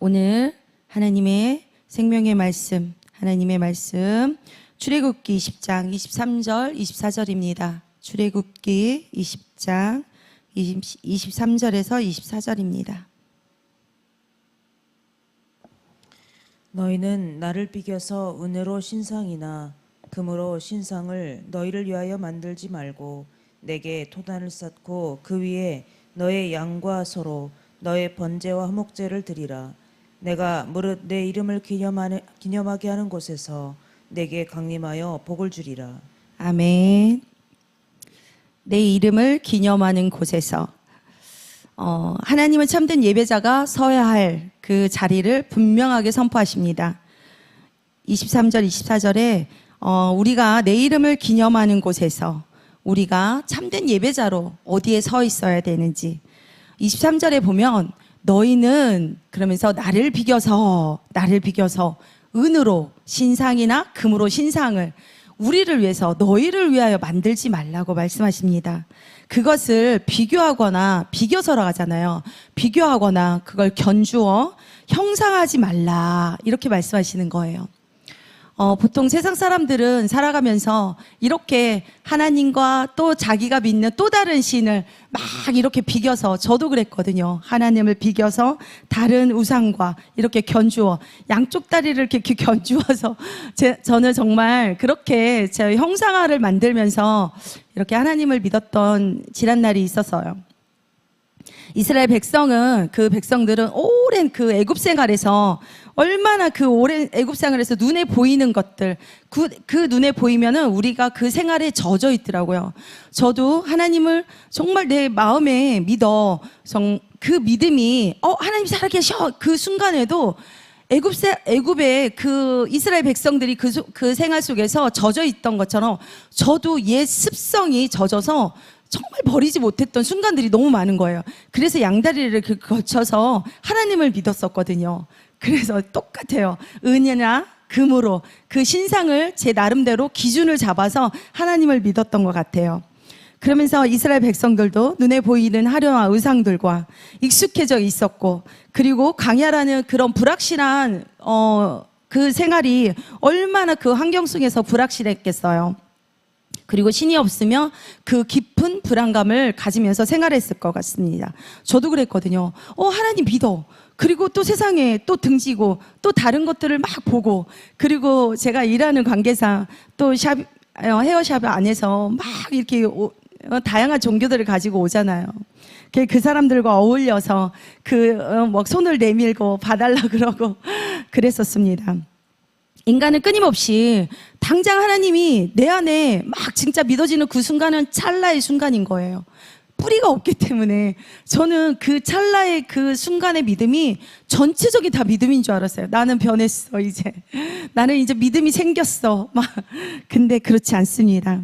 오늘 하나님의 생명의 말씀, 하나님의 말씀 출애굽기 20장 23절 24절입니다. 출애굽기 20장 23절에서 24절입니다. 너희는 나를 비겨서 은으로 신상이나 금으로 신상을 너희를 위하여 만들지 말고 내게 토단을 쌓고 그 위에 너의 양과 소로 너의 번제와 화목제를 드리라. 내가 무릇 내 이름을 기념하게 하는 곳에서 내게 강림하여 복을 주리라. 아멘. 내 이름을 기념하는 곳에서 하나님은 참된 예배자가 서야 할 그 자리를 분명하게 선포하십니다. 23절 24절에 우리가 내 이름을 기념하는 곳에서 우리가 참된 예배자로 어디에 서 있어야 되는지 23절에 보면 너희는 그러면서 나를 비겨서 은으로 신상이나 금으로 신상을 우리를 위해서 너희를 위하여 만들지 말라고 말씀하십니다. 그것을 비교서라 하잖아요. 비교하거나 그걸 견주어 형상하지 말라 이렇게 말씀하시는 거예요. 보통 세상 사람들은 살아가면서 이렇게 하나님과 또 자기가 믿는 또 다른 신을 막 이렇게 비겨서, 저도 그랬거든요. 하나님을 비겨서 다른 우상과 이렇게 견주어 양쪽 다리를 이렇게 견주어서 저는 정말 그렇게 제 형상화를 만들면서 이렇게 하나님을 믿었던 지난 날이 있었어요. 이스라엘 백성들은 오랜 그 애굽 생활에서 얼마나 그 오랜 애굽 생활에서 눈에 보이는 것들, 그 눈에 보이면은 우리가 그 생활에 젖어 있더라고요. 저도 하나님을 정말 내 마음에 믿어. 그 믿음이 하나님 살아계셔. 그 순간에도 애굽의 그 이스라엘 백성들이 그 생활 속에서 젖어 있던 것처럼 저도 옛 습성이 젖어서 정말 버리지 못했던 순간들이 너무 많은 거예요. 그래서 양다리를 거쳐서 하나님을 믿었었거든요. 그래서 똑같아요. 은이나 금으로 그 신상을 제 나름대로 기준을 잡아서 하나님을 믿었던 것 같아요. 그러면서 이스라엘 백성들도 눈에 보이는 화려한 의상들과 익숙해져 있었고, 그리고 광야라는 그런 불확실한 그 생활이 얼마나 그 환경 속에서 불확실했겠어요. 그리고 신이 없으면 그 깊은 불안감을 가지면서 생활했을 것 같습니다. 저도 그랬거든요. 하나님 믿어. 그리고 또 세상에 또 등지고 또 다른 것들을 막 보고, 그리고 제가 일하는 관계상 또 헤어샵 안에서 막 이렇게 다양한 종교들을 가지고 오잖아요. 그 사람들과 어울려서 막 손을 내밀고 봐달라 그러고 그랬었습니다. 인간은 끊임없이 당장 하나님이 내 안에 막 진짜 믿어지는 그 순간은 찰나의 순간인 거예요. 뿌리가 없기 때문에 저는 그 찰나의 그 순간의 믿음이 전체적인 다 믿음인 줄 알았어요. 나는 변했어 이제. 나는 이제 믿음이 생겼어. 근데 그렇지 않습니다.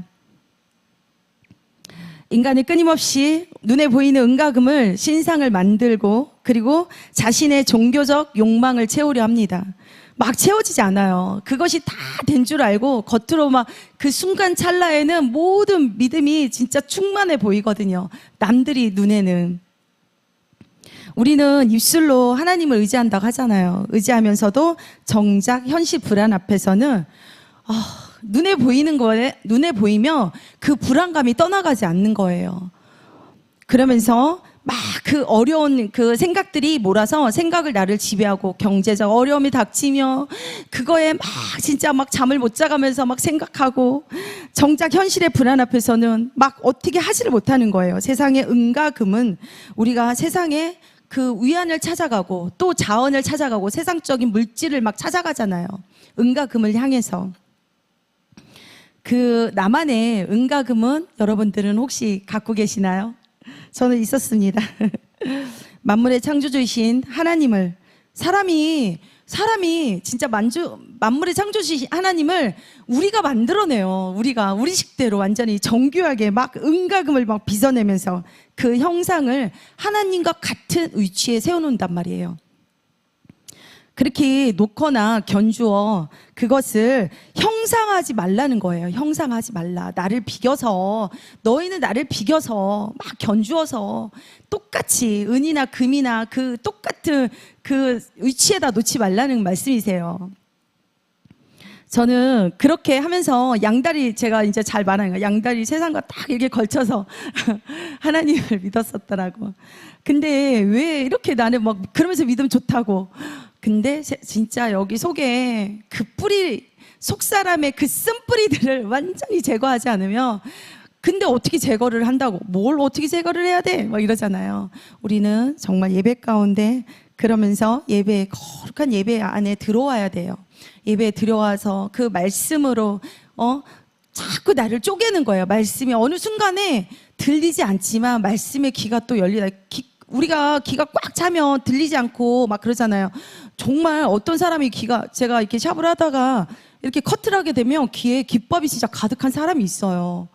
인간은 끊임없이 눈에 보이는 은과 금을 신상을 만들고, 그리고 자신의 종교적 욕망을 채우려 합니다. 막 채워지지 않아요. 그것이 다 된 줄 알고 겉으로 막 그 순간 찰나에는 모든 믿음이 진짜 충만해 보이거든요. 남들이 눈에는. 우리는 입술로 하나님을 의지한다고 하잖아요. 의지하면서도 정작 현실 불안 앞에서는 눈에 보이면 그 불안감이 떠나가지 않는 거예요. 그러면서 막 그 어려운 그 생각들이 몰아서 생각을 나를 지배하고, 경제적 어려움이 닥치며 그거에 막 진짜 막 잠을 못 자가면서 막 생각하고, 정작 현실의 불안 앞에서는 막 어떻게 하지를 못하는 거예요. 세상의 은과 금은 우리가 세상에 그 위안을 찾아가고 또 자원을 찾아가고 세상적인 물질을 막 찾아가잖아요. 은과 금을 향해서. 그 나만의 은과 금은 여러분들은 혹시 갖고 계시나요? 저는 있었습니다. 만물의 창조주이신 하나님을, 사람이 진짜 만물의 창조주이신 하나님을 우리가 만들어내요. 우리 식대로 완전히 정교하게 막 은과 금을 막 빚어내면서 그 형상을 하나님과 같은 위치에 세워놓는단 말이에요. 그렇게 놓거나 견주어 그것을 형상하지 말라는 거예요. 형상하지 말라. 나를 비겨서, 너희는 나를 비겨서 막 견주어서 똑같이 은이나 금이나 그 똑같은 그 위치에다 놓지 말라는 말씀이세요. 저는 그렇게 하면서 양다리, 제가 이제 잘 말하는 거예요. 양다리 세상과 딱 이렇게 걸쳐서 하나님을 믿었었더라고. 근데 왜 이렇게 나는 막 그러면서 믿으면 좋다고. 근데 진짜 여기 속에 그 뿌리, 속 사람의 그 쓴뿌리들을 완전히 제거하지 않으면, 근데 어떻게 제거를 한다고? 뭘 어떻게 제거를 해야 돼? 막 이러잖아요. 우리는 정말 예배 가운데 그러면서 예배, 거룩한 예배 안에 들어와야 돼요. 예배에 들어와서 그 말씀으로 자꾸 나를 쪼개는 거예요. 말씀이 어느 순간에 들리지 않지만 말씀의 귀가 또 열리다. 우리가 귀가 꽉 차면 들리지 않고 막 그러잖아요. 정말 어떤 사람이 귀가, 제가 이렇게 샵을 하다가 이렇게 커트를 하게 되면 귀에 귓밥이 진짜 가득한 사람이 있어요.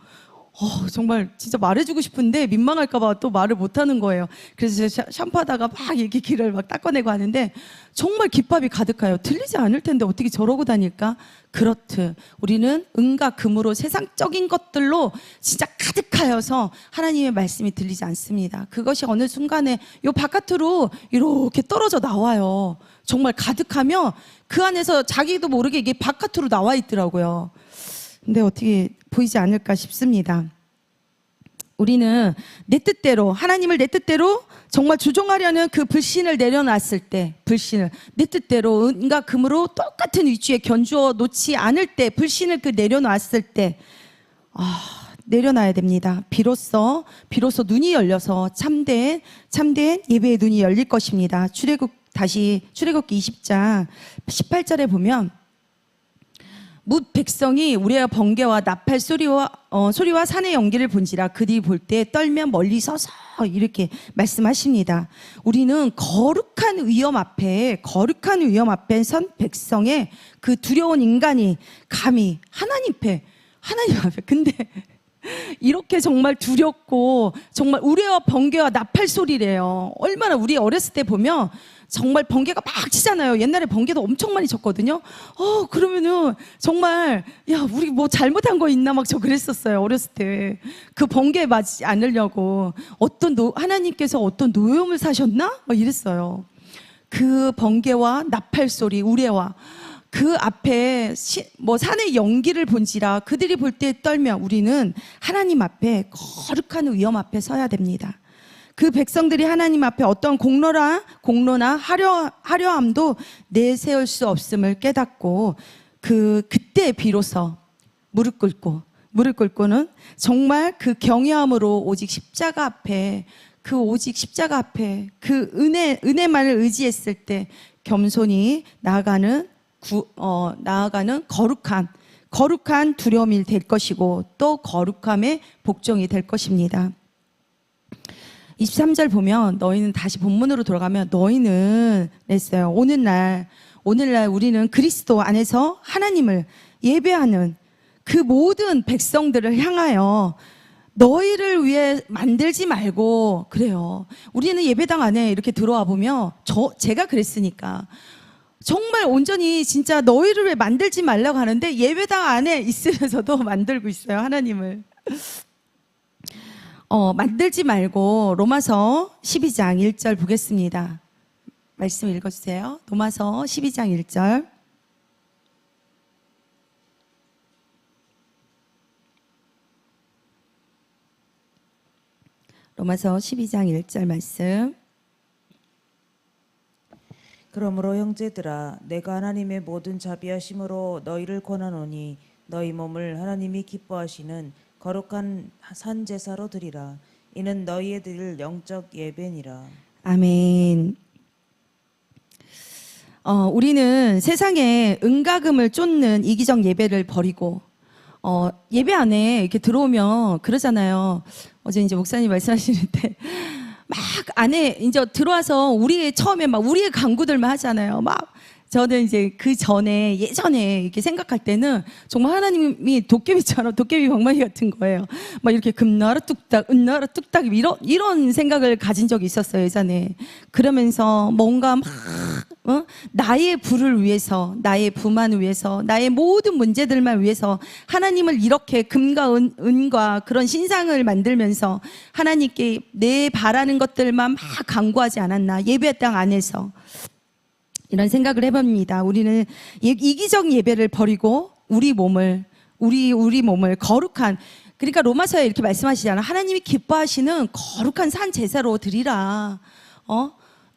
정말 진짜 말해주고 싶은데 민망할까봐 또 말을 못하는 거예요. 그래서 제가 샴푸하다가 막 이렇게 귀를 막 닦아내고 하는데 정말 귓밥이 가득해요. 들리지 않을 텐데 어떻게 저러고 다닐까? 그렇듯 우리는 은과 금으로 세상적인 것들로 진짜 가득하여서 하나님의 말씀이 들리지 않습니다. 그것이 어느 순간에 요 바깥으로 이렇게 떨어져 나와요. 정말 가득하면 그 안에서 자기도 모르게 이게 바깥으로 나와 있더라고요. 근데 어떻게 보이지 않을까 싶습니다. 우리는 내 뜻대로, 하나님을 내 뜻대로 정말 조종하려는 그 불신을 내려놨을 때, 불신을 내 뜻대로 은과 금으로 똑같은 위치에 견주어 놓지 않을 때, 불신을 그 내려놨을 때, 내려놔야 됩니다. 비로소 눈이 열려서 참된 예배의 눈이 열릴 것입니다. 출애굽기 20장 18절에 보면 뭇 백성이 우레와 번개와 나팔 소리와 산의 연기를 본지라 그들이 볼 때 떨며 멀리 서서 이렇게 말씀하십니다. 우리는 거룩한 위험 앞에 선 백성의 그 두려운 인간이 감히 하나님 앞에 근데 이렇게 정말 두렵고 정말 우레와 번개와 나팔 소리래요. 얼마나 우리 어렸을 때 보면 정말 번개가 막 치잖아요. 옛날에 번개도 엄청 많이 쳤거든요. 그러면은 정말 우리 뭐 잘못한 거 있나 막 저 그랬었어요. 어렸을 때. 그 번개에 맞지 않으려고 하나님께서 어떤 노염을 사셨나? 막 이랬어요. 그 번개와 나팔 소리, 우레와 그 앞에 산의 연기를 본지라 그들이 볼 때 떨며 우리는 하나님 앞에 거룩한 위험 앞에 서야 됩니다. 그 백성들이 하나님 앞에 어떤 공로나 하려함도 내세울 수 없음을 깨닫고 그때 비로소 무릎 꿇고는 정말 그 경외함으로 오직 십자가 앞에 그 은혜만을 의지했을 때 겸손히 나아가는 거룩한 두려움이 될 것이고 또 거룩함의 복종이 될 것입니다. 23절 보면 너희는 다시 본문으로 돌아가면 너희는 냈어요. 오늘날 우리는 그리스도 안에서 하나님을 예배하는 그 모든 백성들을 향하여 너희를 위해 만들지 말고 그래요. 우리는 예배당 안에 이렇게 들어와 보면 제가 그랬으니까 정말 온전히 진짜 너희를 위해 만들지 말라고 하는데 예배당 안에 있으면서도 만들고 있어요. 하나님을. 만들지 말고 로마서 12장 1절 보겠습니다. 말씀 읽어주세요. 로마서 12장 1절. 로마서 12장 1절 말씀. 그러므로 형제들아 내가 하나님의 모든 자비하심으로 너희를 권하노니 너희 몸을 하나님이 기뻐하시는 거룩한 산 제사로 드리라. 이는 너희의 드릴 영적 예배니라. 아멘. 우리는 세상에 은과 금을 쫓는 이기적 예배를 버리고 예배 안에 이렇게 들어오면 그러잖아요. 어제 이제 목사님 말씀하시는데 막 안에 이제 들어와서 처음에 막 우리의 간구들만 하잖아요. 막 저는 이제 예전에 이렇게 생각할 때는 정말 하나님이 도깨비처럼 도깨비 방망이 같은 거예요. 막 이렇게 금나라 뚝딱, 은나라 뚝딱 이런 생각을 가진 적이 있었어요, 예전에. 그러면서 뭔가 막 나의 부를 위해서, 나의 부만을 위해서, 나의 모든 문제들만 위해서 하나님을 이렇게 금과 은과 그런 신상을 만들면서 하나님께 내 바라는 것들만 막 간구하지 않았나, 예배 땅 안에서. 이런 생각을 해봅니다. 우리는 이기적 예배를 버리고 우리 몸을 거룩한, 그러니까 로마서에 이렇게 말씀하시잖아. 하나님이 기뻐하시는 거룩한 산 제사로 드리라.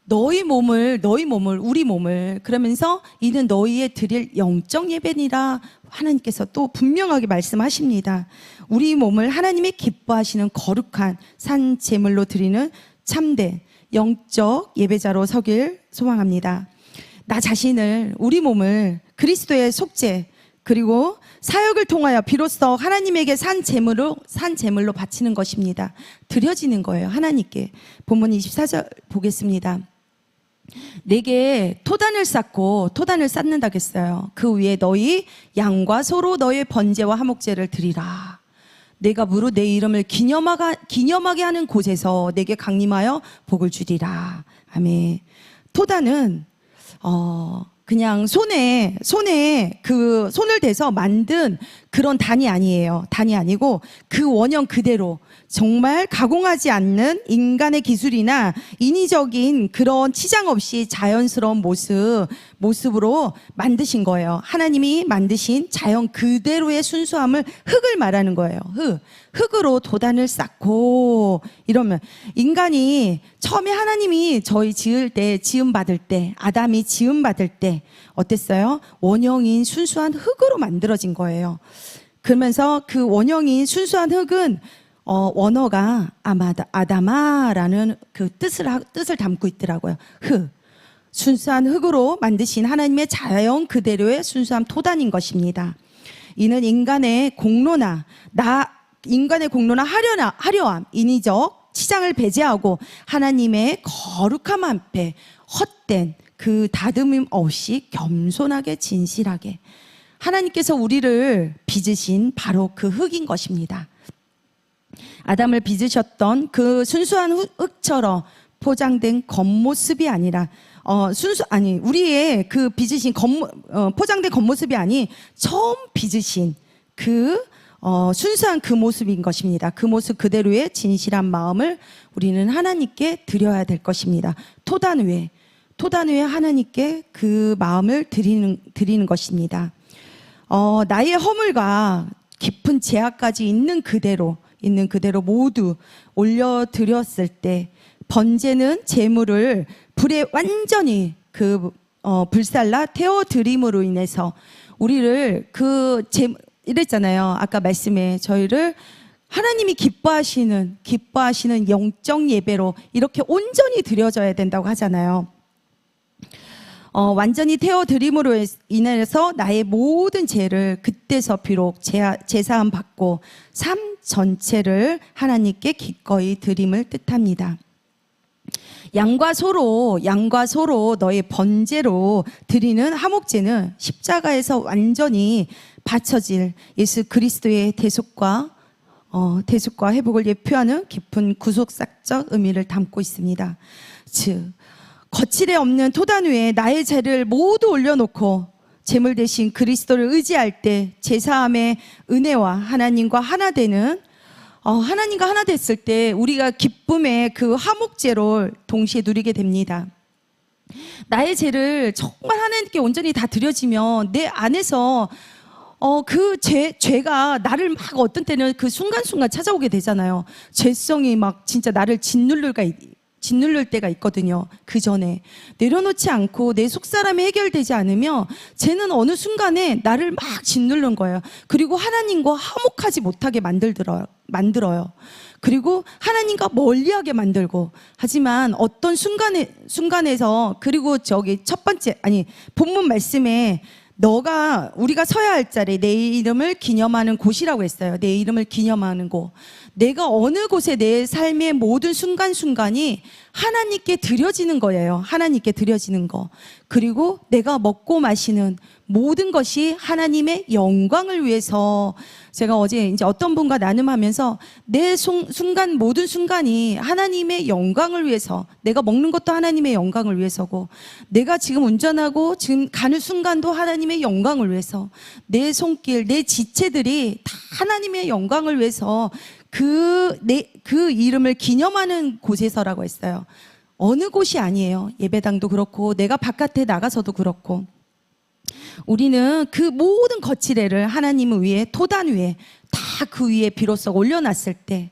너희 몸을, 우리 몸을. 그러면서 이는 너희의 드릴 영적 예배니라. 하나님께서 또 분명하게 말씀하십니다. 우리 몸을 하나님이 기뻐하시는 거룩한 산 제물로 드리는 참된 영적 예배자로 서길 소망합니다. 나 자신을, 우리 몸을 그리스도의 속죄 그리고 사역을 통하여 비로소 하나님에게 산 제물로 바치는 것입니다. 드려지는 거예요, 하나님께. 본문 24절 보겠습니다. 내게 토단을 쌓는다고 했어요. 그 위에 너희 양과 소로 너의 번제와 화목제를 드리라. 내가 무릇 내 이름을 기념하게 하는 곳에서 내게 강림하여 복을 주리라. 아멘. 토단은 그냥 손에 그 손을 대서 만든 그런 단이 아니에요. 단이 아니고 그 원형 그대로 정말 가공하지 않는 인간의 기술이나 인위적인 그런 치장 없이 자연스러운 모습으로 만드신 거예요. 하나님이 만드신 자연 그대로의 순수함을, 흙을 말하는 거예요. 흙으로 도단을 쌓고. 이러면 인간이 처음에 하나님이 저희 지음받을 때, 아담이 지음받을 때 어땠어요? 원형인 순수한 흙으로 만들어진 거예요. 그러면서 그 원형인 순수한 흙은 원어가 아다마라는 그 뜻을 담고 있더라고요. 순수한 흙으로 만드신 하나님의 자연 그대로의 순수한 토단인 것입니다. 이는 인간의 공로나 하려함, 인위적 치장을 배제하고 하나님의 거룩함 앞에 헛된 그 다듬음 없이 겸손하게 진실하게 하나님께서 우리를 빚으신 바로 그 흙인 것입니다. 아담을 빚으셨던 그 순수한 흙처럼 포장된 겉모습이 아니라 우리의 그 빚으신 포장된 겉모습이 아닌 처음 빚으신 그 순수한 그 모습인 것입니다. 그 모습 그대로의 진실한 마음을 우리는 하나님께 드려야 될 것입니다. 토단 위에 하나님께 그 마음을 드리는 것입니다. 나의 허물과 깊은 죄악까지 있는 그대로 모두 올려드렸을 때, 번제는 제물을 불에 완전히 불살라 태워드림으로 인해서 우리를 이랬잖아요. 아까 말씀에 저희를 하나님이 기뻐하시는 영적 예배로 이렇게 온전히 드려져야 된다고 하잖아요. 완전히 태워드림으로 인해서 나의 모든 죄를 그때서 비록 제사함 받고 삶 전체를 하나님께 기꺼이 드림을 뜻합니다. 양과 소로 너의 번제로 드리는 화목제는 십자가에서 완전히 바쳐질 예수 그리스도의 대속과 회복을 예표하는 깊은 구속사적 의미를 담고 있습니다. 즉 거칠에 없는 토단 위에 나의 죄를 모두 올려놓고 제물 대신 그리스도를 의지할 때 제사함의 은혜와 하나님과 하나 됐을 때 우리가 기쁨의 그 화목제를 동시에 누리게 됩니다. 나의 죄를 정말 하나님께 온전히 다 드려지면 내 안에서 그 죄가 나를 막 어떤 때는 그 순간순간 찾아오게 되잖아요. 죄성이 막 진짜 나를 짓누를 때가 있거든요. 그 전에 내려놓지 않고 내 속사람이 해결되지 않으면 죄는 어느 순간에 나를 막 짓누르는 거예요. 그리고 하나님과 화목하지 못하게 만들어요. 그리고 하나님과 멀리하게 만들고. 하지만 어떤 순간에서 그리고 첫 번째 본문 말씀에 우리가 서야 할 자리, 내 이름을 기념하는 곳이라고 했어요. 내 이름을 기념하는 곳. 내가 어느 곳에 내 삶의 모든 순간순간이 하나님께 드려지는 거예요. 하나님께 드려지는 거. 그리고 내가 먹고 마시는 모든 것이 하나님의 영광을 위해서, 제가 어제 이제 어떤 분과 나눔하면서 내 순간, 모든 순간이 하나님의 영광을 위해서, 내가 먹는 것도 하나님의 영광을 위해서고, 내가 지금 운전하고 지금 가는 순간도 하나님의 영광을 위해서, 내 손길, 내 지체들이 다 하나님의 영광을 위해서 그 이름을 기념하는 곳에서라고 했어요. 어느 곳이 아니에요. 예배당도 그렇고 내가 바깥에 나가서도 그렇고, 우리는 그 모든 거칠애를 하나님을 위해, 토단 위에 다 그 위에 비로소 올려놨을 때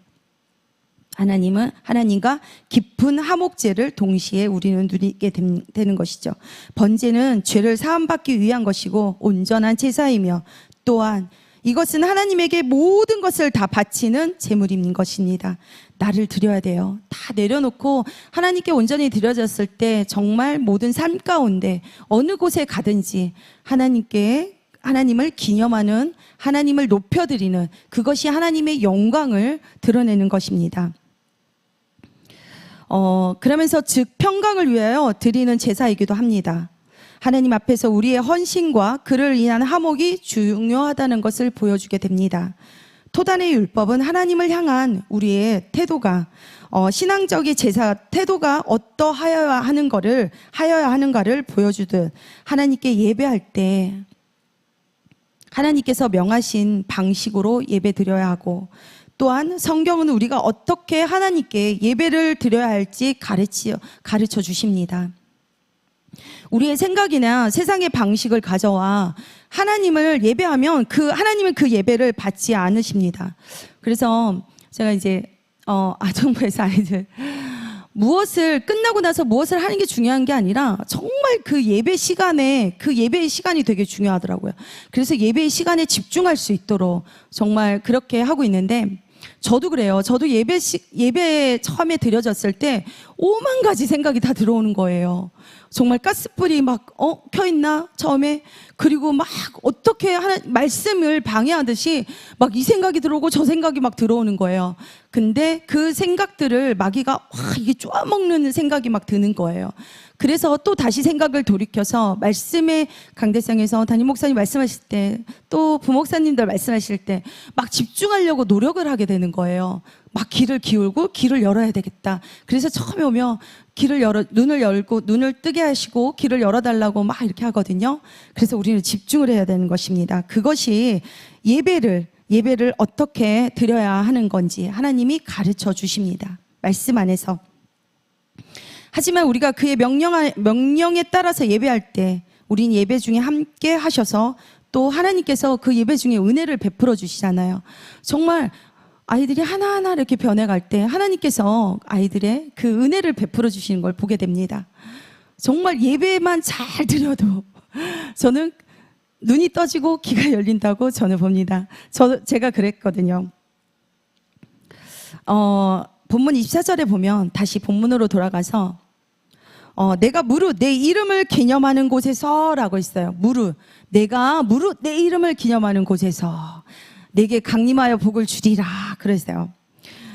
하나님과 깊은 화목제를 동시에 우리는 누리게 되는 것이죠. 번제는 죄를 사함받기 위한 것이고 온전한 제사이며, 또한 이것은 하나님에게 모든 것을 다 바치는 제물인 것입니다. 나를 드려야 돼요. 다 내려놓고 하나님께 온전히 드려졌을 때 정말 모든 삶 가운데 어느 곳에 가든지 하나님을 기념하는, 하나님을 높여드리는, 그것이 하나님의 영광을 드러내는 것입니다. 그러면서 즉 평강을 위하여 드리는 제사이기도 합니다. 하나님 앞에서 우리의 헌신과 그를 위한 화목이 중요하다는 것을 보여주게 됩니다. 토단의 율법은 하나님을 향한 우리의 태도가, 신앙적인 제사 태도가 어떠하여야 하는가를 보여주듯, 하나님께 예배할 때 하나님께서 명하신 방식으로 예배 드려야 하고, 또한 성경은 우리가 어떻게 하나님께 예배를 드려야 할지 가르쳐 주십니다. 우리의 생각이나 세상의 방식을 가져와 하나님을 예배하면 하나님은 그 예배를 받지 않으십니다. 그래서 제가 이제 아동부에서 아이들 끝나고 나서 무엇을 하는 게 중요한 게 아니라 정말 그 예배의 시간이 되게 중요하더라고요. 그래서 예배의 시간에 집중할 수 있도록 정말 그렇게 하고 있는데, 저도 그래요. 저도 예배 처음에 드려졌을 때 오만 가지 생각이 다 들어오는 거예요. 정말 가스불이 막 켜있나 처음에, 그리고 막 어떻게 말씀을 방해하듯이 막 이 생각이 들어오고 저 생각이 막 들어오는 거예요. 근데 그 생각들을 마귀가 이게 쪼아먹는 생각이 막 드는 거예요. 그래서 또 다시 생각을 돌이켜서 말씀의 강대상에서 담임 목사님 말씀하실 때, 또 부목사님들 말씀하실 때 막 집중하려고 노력을 하게 되는 거예요. 막 귀를 기울고 귀를 열어야 되겠다. 그래서 처음에 오면 눈을 뜨게 하시고 귀를 열어달라고 막 이렇게 하거든요. 그래서 우리는 집중을 해야 되는 것입니다. 그것이 예배를 어떻게 드려야 하는 건지 하나님이 가르쳐 주십니다. 말씀 안에서. 하지만 우리가 그의 명령에 따라서 예배할 때 우린 예배 중에 함께 하셔서 또 하나님께서 그 예배 중에 은혜를 베풀어 주시잖아요. 정말 아이들이 하나하나 이렇게 변해갈 때 하나님께서 아이들의 그 은혜를 베풀어 주시는 걸 보게 됩니다. 정말 예배만 잘 드려도 저는 눈이 떠지고 귀가 열린다고 저는 봅니다. 제가 그랬거든요. 본문 24절에 보면, 다시 본문으로 돌아가서 내가 내 이름을 기념하는 곳에서 라고 있어요. 내가 내 이름을 기념하는 곳에서 내게 강림하여 복을 주리라 그랬어요.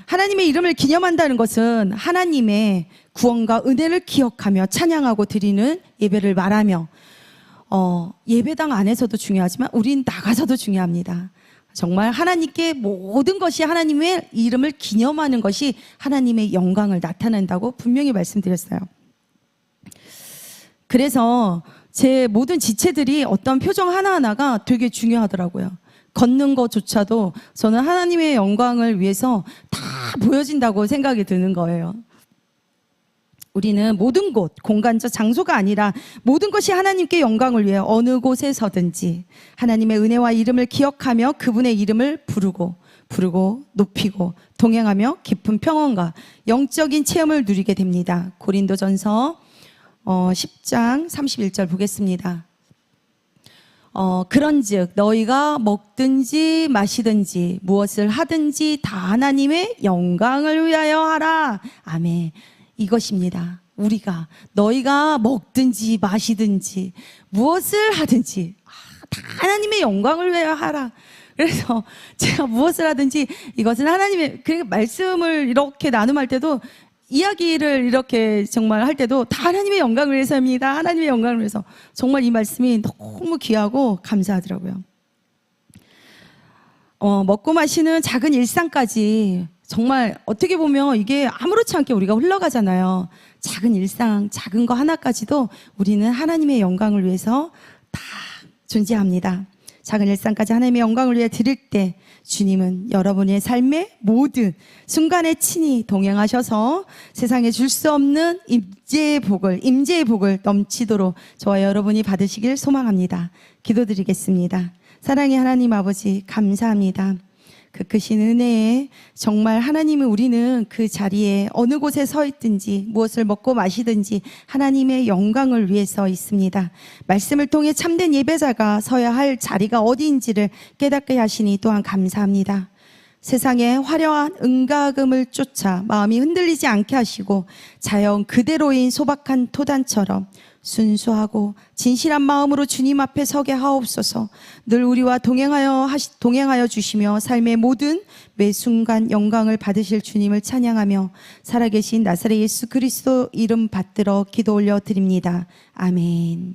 하나님의 이름을 기념한다는 것은 하나님의 구원과 은혜를 기억하며 찬양하고 드리는 예배를 말하며, 예배당 안에서도 중요하지만 우린 나가서도 중요합니다. 정말 하나님께 모든 것이, 하나님의 이름을 기념하는 것이 하나님의 영광을 나타낸다고 분명히 말씀드렸어요. 그래서 제 모든 지체들이 어떤 표정 하나하나가 되게 중요하더라고요. 걷는 것조차도 저는 하나님의 영광을 위해서 다 보여진다고 생각이 드는 거예요. 우리는 모든 곳, 공간적 장소가 아니라 모든 것이 하나님께 영광을 위해 어느 곳에 서든지 하나님의 은혜와 이름을 기억하며 그분의 이름을 부르고 높이고 동행하며 깊은 평안과 영적인 체험을 누리게 됩니다. 고린도전서 10장 31절 보겠습니다. 그런즉 너희가 먹든지 마시든지 무엇을 하든지 다 하나님의 영광을 위하여 하라. 아멘. 이것입니다. 너희가 먹든지 마시든지 무엇을 하든지 다 하나님의 영광을 위하여 하라. 그래서 제가 무엇을 하든지 이것은 하나님의, 그 말씀을 이렇게 나눔할 때도, 이야기를 이렇게 정말 할 때도 다 하나님의 영광을 위해서입니다. 하나님의 영광을 위해서. 정말 이 말씀이 너무 귀하고 감사하더라고요. 먹고 마시는 작은 일상까지 정말 어떻게 보면 이게 아무렇지 않게 우리가 흘러가잖아요. 작은 일상, 작은 거 하나까지도 우리는 하나님의 영광을 위해서 다 존재합니다. 작은 일상까지 하나님의 영광을 위해 드릴 때 주님은 여러분의 삶의 모든 순간에 친히 동행하셔서 세상에 줄 수 없는 임재의 복을 넘치도록 저와 여러분이 받으시길 소망합니다. 기도드리겠습니다. 사랑의 하나님 아버지, 감사합니다. 그 크신 은혜에 정말 하나님은, 우리는 그 자리에 어느 곳에 서 있든지 무엇을 먹고 마시든지 하나님의 영광을 위해서 있습니다. 말씀을 통해 참된 예배자가 서야 할 자리가 어디인지를 깨닫게 하시니 또한 감사합니다. 세상의 화려한 은가금을 쫓아 마음이 흔들리지 않게 하시고 자연 그대로인 소박한 토단처럼 순수하고 진실한 마음으로 주님 앞에 서게 하옵소서. 늘 우리와 동행하여 주시며 삶의 모든 매 순간 영광을 받으실 주님을 찬양하며 살아계신 나사렛 예수 그리스도 이름 받들어 기도 올려 드립니다. 아멘.